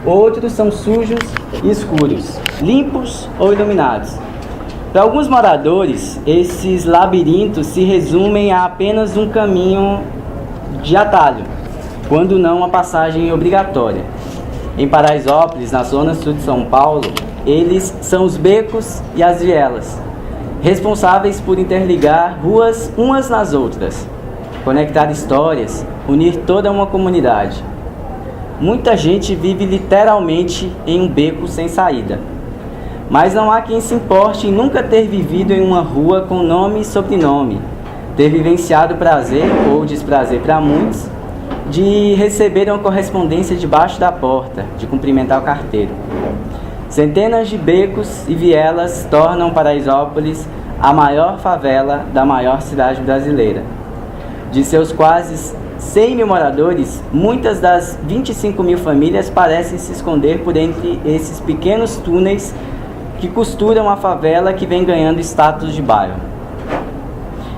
Outros são sujos e escuros, limpos ou iluminados. Para alguns moradores, esses labirintos se resumem a apenas um caminho de atalho, quando não uma passagem obrigatória. Em Paraisópolis, na zona sul de São Paulo, eles são os becos e as vielas, responsáveis por interligar ruas umas nas outras, conectar histórias, unir toda uma comunidade. Muita gente vive literalmente em um beco sem saída. Mas não há quem se importe em nunca ter vivido em uma rua com nome e sobrenome, ter vivenciado prazer ou desprazer para muitos, de receber uma correspondência debaixo da porta, de cumprimentar o carteiro. Centenas de becos e vielas tornam Paraisópolis a maior favela da maior cidade brasileira. De seus quase 100 mil moradores, muitas das 25 mil famílias parecem se esconder por entre esses pequenos túneis que costuram a favela que vem ganhando status de bairro.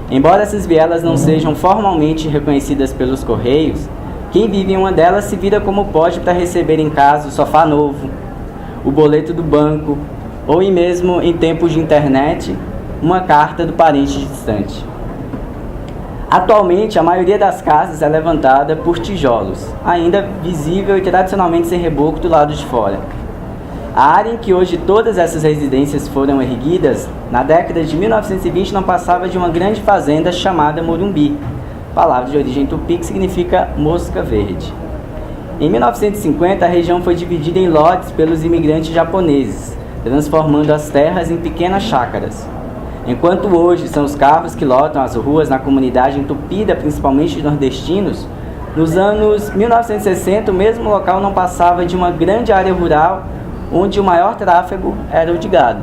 Embora essas vielas não sejam formalmente reconhecidas pelos Correios, quem vive em uma delas se vira como pode para receber em casa o sofá novo, o boleto do banco, ou mesmo em tempos de internet, uma carta do parente distante. Atualmente, a maioria das casas é levantada por tijolos, ainda visível e tradicionalmente sem reboco do lado de fora. A área em que hoje todas essas residências foram erguidas, na década de 1920 não passava de uma grande fazenda chamada Morumbi, palavra de origem tupi que significa mosca verde. Em 1950, a região foi dividida em lotes pelos imigrantes japoneses, transformando as terras em pequenas chácaras. Enquanto hoje são os carros que lotam as ruas na comunidade entupida principalmente de nordestinos, nos anos 1960 o mesmo local não passava de uma grande área rural onde o maior tráfego era o de gado.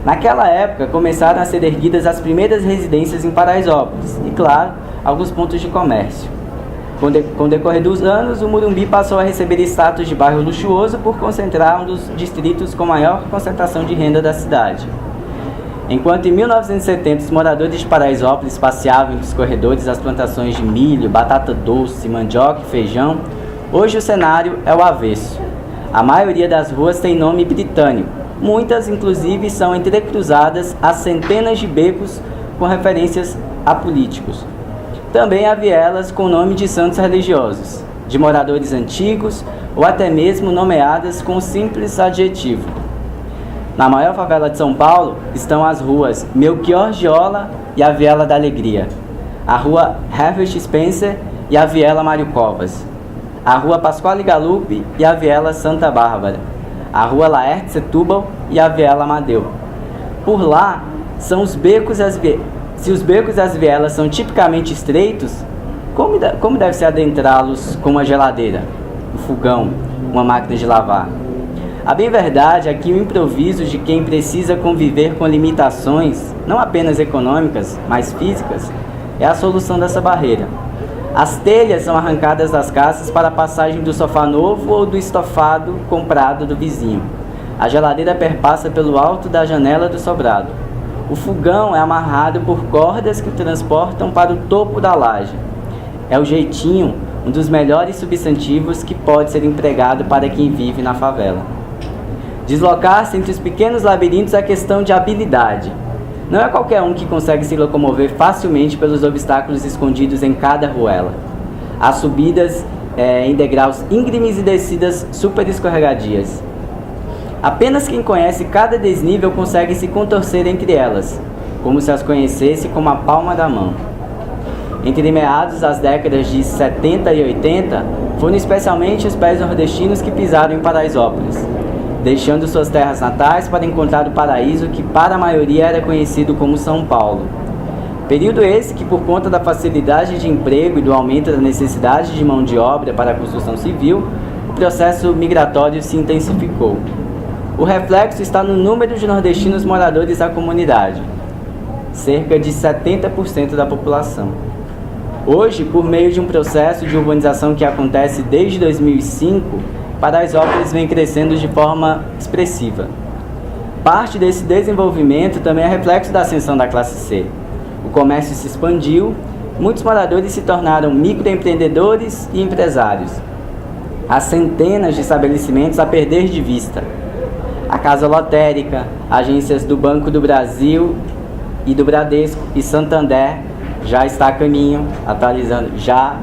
Naquela época começaram a ser erguidas as primeiras residências em Paraisópolis e, claro, alguns pontos de comércio. Com o decorrer dos anos, o Morumbi passou a receber status de bairro luxuoso por concentrar um dos distritos com maior concentração de renda da cidade. Enquanto em 1970 os moradores de Paraisópolis passeavam entre os corredores das plantações de milho, batata doce, mandioca e feijão, hoje o cenário é o avesso. A maioria das ruas tem nome britânico, muitas inclusive são entrecruzadas a centenas de becos com referências a políticos. Também há vielas com nome de santos religiosos, de moradores antigos ou até mesmo nomeadas com um simples adjetivo. Na maior favela de São Paulo estão as ruas Melchior Giola e a Viela da Alegria, a rua Herbert Spencer e a Viela Mário Covas, a rua Pasquale Galuppi e a Viela Santa Bárbara, a rua Laerte Setúbal e a Viela Amadeu. Por lá, são os becos e as se os becos e as vielas são tipicamente estreitos, como deve se adentrá-los com uma geladeira, um fogão, uma máquina de lavar? A bem verdade é que o improviso de quem precisa conviver com limitações, não apenas econômicas, mas físicas, é a solução dessa barreira. As telhas são arrancadas das casas para a passagem do sofá novo ou do estofado comprado do vizinho. A geladeira perpassa pelo alto da janela do sobrado. O fogão é amarrado por cordas que o transportam para o topo da laje. É o jeitinho, um dos melhores substantivos que pode ser empregado para quem vive na favela. Deslocar-se entre os pequenos labirintos é questão de habilidade. Não é qualquer um que consegue se locomover facilmente pelos obstáculos escondidos em cada ruela. Há subidas em degraus íngremes e descidas super escorregadias. Apenas quem conhece cada desnível consegue se contorcer entre elas, como se as conhecesse como a palma da mão. Entre meados das décadas de 70 e 80, foram especialmente os pés nordestinos que pisaram em Paraisópolis, deixando suas terras natais para encontrar o paraíso que para a maioria era conhecido como São Paulo. Período esse que, por conta da facilidade de emprego e do aumento da necessidade de mão de obra para a construção civil, o processo migratório se intensificou. O reflexo está no número de nordestinos moradores da comunidade, cerca de 70% da população. Hoje, por meio de um processo de urbanização que acontece desde 2005, Paraisópolis vem crescendo de forma expressiva. Parte desse desenvolvimento também é reflexo da ascensão da classe C. O comércio se expandiu, muitos moradores se tornaram microempreendedores e empresários. há centenas de estabelecimentos a perder de vista. A Casa Lotérica, agências do Banco do Brasil e do Bradesco e Santander já está a caminho, atualizando, já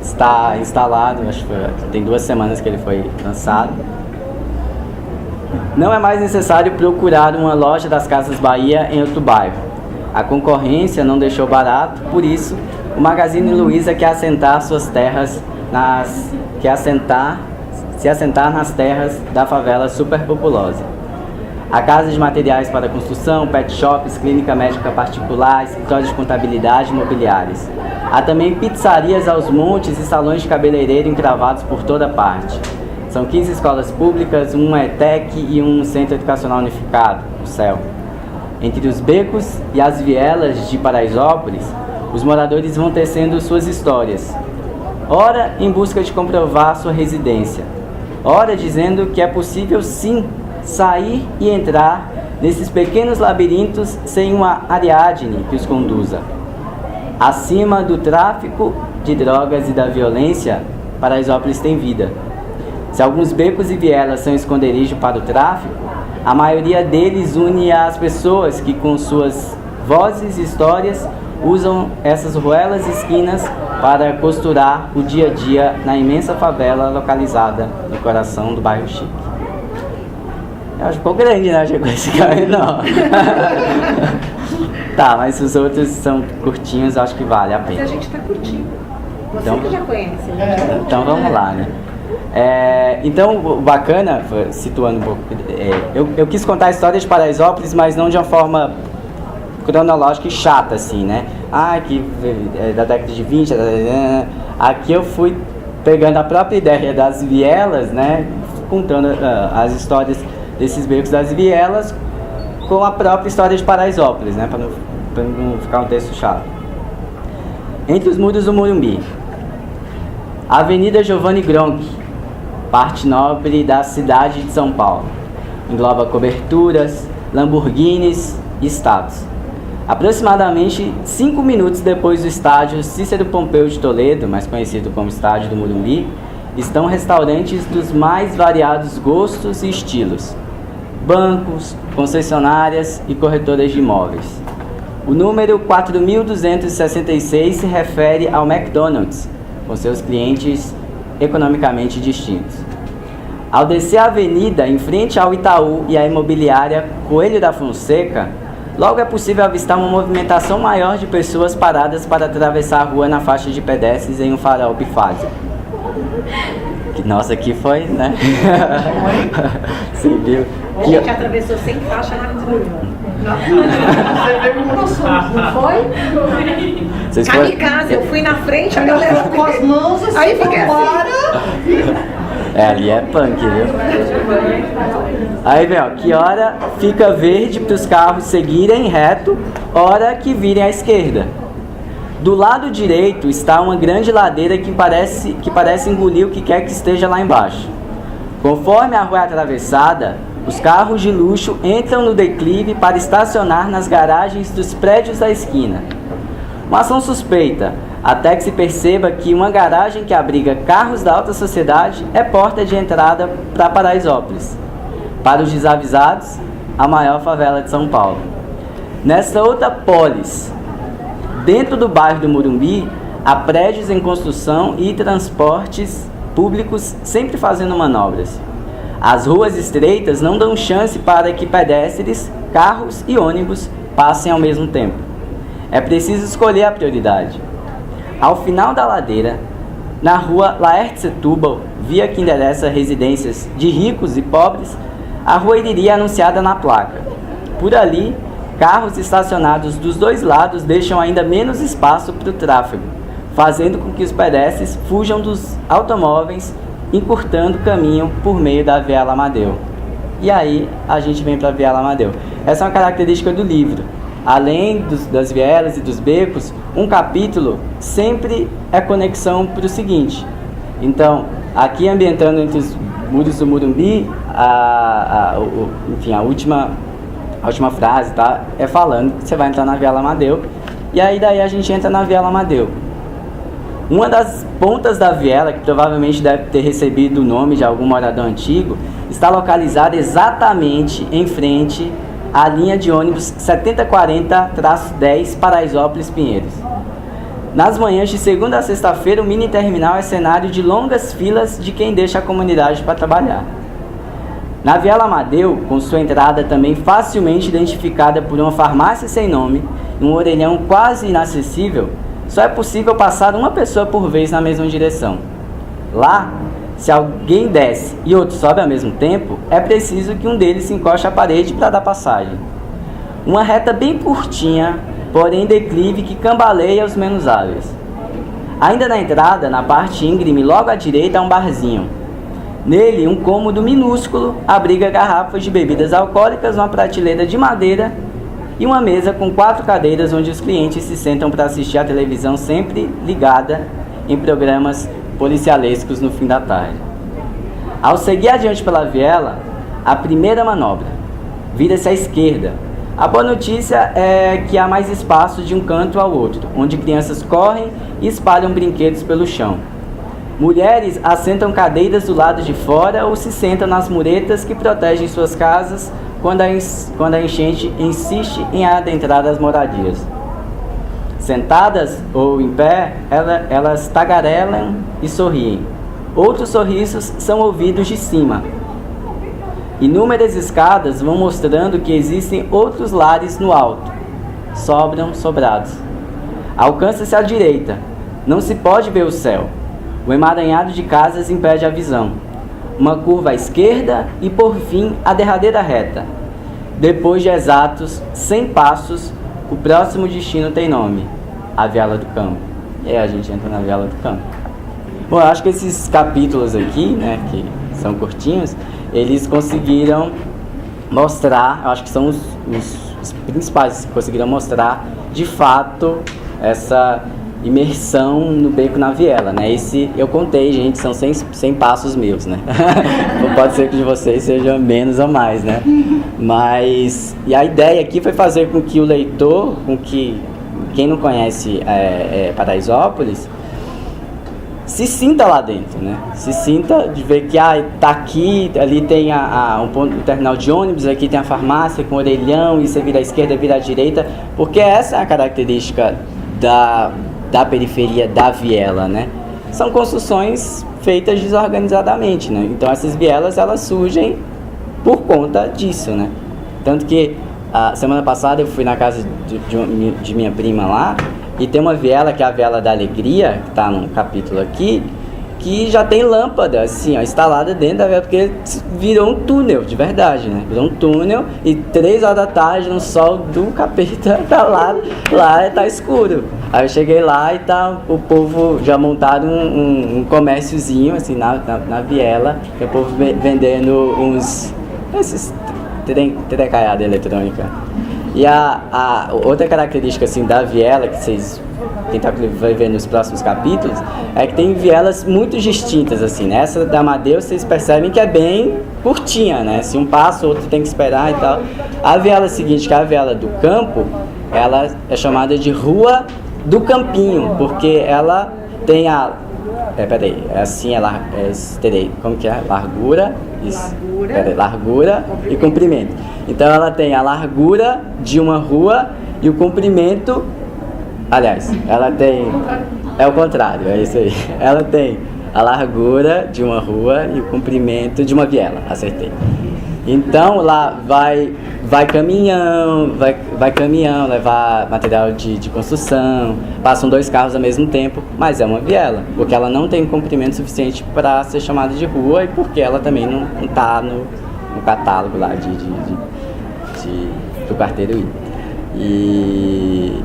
está instalado, acho que tem 2 semanas que ele foi lançado. Não é mais necessário procurar uma loja das Casas Bahia em outro bairro. A concorrência não deixou barato, por isso o Magazine Luiza quer assentar suas terras se assentar nas terras da favela superpopulosa. Há casas de materiais para construção, pet shops, clínica médica particular, escritórios de contabilidade e imobiliários. Há também pizzarias aos montes e salões de cabeleireiro encravados por toda parte. São 15 escolas públicas, um ETEC e um Centro Educacional Unificado, o CEL. Entre os becos e as vielas de Paraisópolis, os moradores vão tecendo suas histórias, ora em busca de comprovar sua residência, ora dizendo que é possível sim sair e entrar nesses pequenos labirintos sem uma Ariadne que os conduza. Acima do tráfico de drogas e da violência, Paraisópolis tem vida. Se alguns becos e vielas são esconderijo para o tráfico, a maioria deles une as pessoas que com suas vozes e histórias usam essas ruelas e esquinas para costurar o dia a dia na imensa favela localizada no coração do bairro Chique. Eu acho um pouco grande, né? Achei que esse caminho não. Tá, mas os outros são curtinhos, acho que vale a pena. Mas a gente tá curtindo. Você Então, que já conhece, né? Então vamos lá, né? Então, o bacana, situando um pouco, eu quis contar a história de Paraisópolis, mas não de uma forma cronológica e chata, assim, né? Que é da década de 20, aqui eu fui pegando a própria ideia das vielas, né? Contando as histórias desses becos das vielas com a própria história de Paraisópolis, né? Para não ficar um texto chato. Entre os muros do Morumbi, Avenida Giovanni Gronchi, parte nobre da cidade de São Paulo. Engloba coberturas, Lamborghinis e estátuas. Aproximadamente 5 minutos depois do estádio Cícero Pompeu de Toledo, mais conhecido como Estádio do Morumbi, estão restaurantes dos mais variados gostos e estilos, bancos, concessionárias e corretoras de imóveis. O número 4.266 se refere ao McDonald's, com seus clientes economicamente distintos. Ao descer a avenida em frente ao Itaú e à imobiliária Coelho da Fonseca, logo é possível avistar uma movimentação maior de pessoas paradas para atravessar a rua na faixa de pedestres em um farol bifásico. Nossa, aqui foi, né? Sim, viu? A gente atravessou sem faixa na rua. Você veio com nós somos, não foi? Kamikaze, eu fui na frente, a galera com as mãos assim, aí fica ali é punk, viu? Aí vem, ó, que hora fica verde para os carros seguirem reto, hora que virem à esquerda. Do lado direito está uma grande ladeira que parece engolir o que quer que esteja lá embaixo. Conforme a rua é atravessada, os carros de luxo entram no declive para estacionar nas garagens dos prédios da esquina. Uma ação suspeita, até que se perceba que uma garagem que abriga carros da alta sociedade é porta de entrada para Paraisópolis. Para os desavisados, a maior favela de São Paulo. Nesta outra polis, dentro do bairro do Morumbi, há prédios em construção e transportes públicos sempre fazendo manobras. As ruas estreitas não dão chance para que pedestres, carros e ônibus passem ao mesmo tempo. É preciso escolher a prioridade. Ao final da ladeira, na rua Laerte Setúbal, via que endereça residências de ricos e pobres, a rua iria anunciada na placa. Por ali, carros estacionados dos dois lados deixam ainda menos espaço para o tráfego, fazendo com que os pedestres fujam dos automóveis, encurtando o caminho por meio da Viela Amadeu. E aí a gente vem para a Viela Amadeu. Essa é uma característica do livro. Além das vielas e dos becos, um capítulo sempre é conexão para o seguinte. Então, aqui ambientando entre os muros do Morumbi, enfim, a última frase, tá, é falando que você vai entrar na Viela Amadeu, e aí daí a gente entra na Viela Amadeu. Uma das pontas da viela, que provavelmente deve ter recebido o nome de algum morador antigo, está localizada exatamente em frente à linha de ônibus 7040-10 Paraisópolis-Pinheiros. Nas manhãs de segunda a sexta-feira, o mini terminal é cenário de longas filas de quem deixa a comunidade para trabalhar. Na Viela Amadeu, com sua entrada também facilmente identificada por uma farmácia sem nome e um orelhão quase inacessível, só é possível passar uma pessoa por vez na mesma direção. Lá, se alguém desce e outro sobe ao mesmo tempo, é preciso que um deles se encoste à parede para dar passagem. Uma reta bem curtinha, porém declive, que cambaleia os menos hábeis. Ainda na entrada, na parte íngreme, logo à direita, há um barzinho. Nele, um cômodo minúsculo abriga garrafas de bebidas alcoólicas, uma prateleira de madeira e uma mesa com 4 cadeiras onde os clientes se sentam para assistir à televisão, sempre ligada em programas policialescos no fim da tarde. Ao seguir adiante pela viela, a primeira manobra vira-se à esquerda. A boa notícia é que há mais espaço de um canto ao outro, onde crianças correm e espalham brinquedos pelo chão. Mulheres assentam cadeiras do lado de fora ou se sentam nas muretas que protegem suas casas quando a enchente insiste em adentrar as moradias. Sentadas ou em pé, elas tagarelam e sorriem. Outros sorrisos são ouvidos de cima. Inúmeras escadas vão mostrando que existem outros lares no alto. Sobram sobrados. Alcança-se à direita. Não se pode ver o céu. O emaranhado de casas impede a visão. Uma curva à esquerda e, por fim, a derradeira reta. Depois de exatos 100 passos, o próximo destino tem nome: a Viela do Campo. E aí a gente entra na Viela do Campo. Bom, eu acho que esses capítulos aqui, né, que são curtinhos, eles conseguiram mostrar, eu acho que são os principais que conseguiram mostrar, de fato, essa imersão no beco na viela, né? Esse eu contei, gente, são 100 passos meus, né? Pode ser que de vocês seja menos ou mais, né? Mas, e a ideia aqui foi fazer com que o leitor, com que quem não conhece Paraisópolis, se sinta lá dentro, né? Se sinta de ver que tá aqui, ali tem um ponto, o terminal de ônibus, aqui tem a farmácia com orelhão, e você vira à esquerda, vira à direita, porque essa é a característica da periferia da viela, né? São construções feitas desorganizadamente, né? Então essas vielas, elas surgem por conta disso, né? Tanto que a semana passada eu fui na casa de minha prima lá, e tem uma viela, que é a Viela da Alegria, que está num capítulo aqui, que já tem lâmpada, assim, ó, instalada dentro da viela, porque virou um túnel, de verdade, né? Virou um túnel, e 3 horas da tarde, no sol do capeta, tá lá tá escuro. Aí eu cheguei lá e tá o povo já montado um comérciozinho, assim, na viela, que é o povo vendendo esses trecaiada eletrônica. E a outra característica, assim, da viela, que vocês vai ver nos próximos capítulos, é que tem vielas muito distintas, assim, né? Essa da Amadeu, vocês percebem que é bem curtinha, né? Se um passa, o outro tem que esperar e tal. A viela seguinte, que é a Viela do Campo, ela é chamada de Rua do Campinho, porque ela tem como que é? Largura e comprimento. Então ela tem a largura de uma rua e o comprimento, aliás, ela tem, é o contrário, é isso aí. Ela tem a largura de uma rua e o comprimento de uma viela, acertei. Então lá vai caminhão, vai caminhão levar material de construção, passam 2 carros ao mesmo tempo, mas é uma viela, porque ela não tem comprimento suficiente para ser chamada de rua e porque ela também não está no catálogo lá do carteiro I.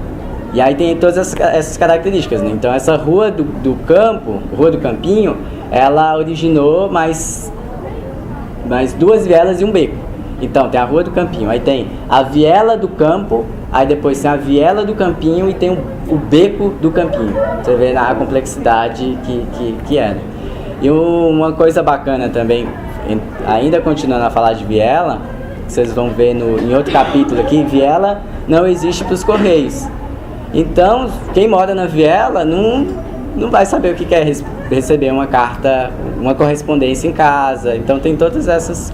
E aí tem todas essas características, né? Então essa Rua do Campo, Rua do Campinho, ela originou mais 2 vielas e um beco. Então tem a Rua do Campinho, aí tem a Viela do Campo, aí depois tem a Viela do Campinho e tem o Beco do Campinho. Você vê a complexidade que era. E uma coisa bacana também, ainda continuando a falar de viela, vocês vão ver em outro capítulo aqui, viela não existe para os Correios. Então, quem mora na viela não não vai saber o que é receber uma carta, uma correspondência em casa. Então tem todas essas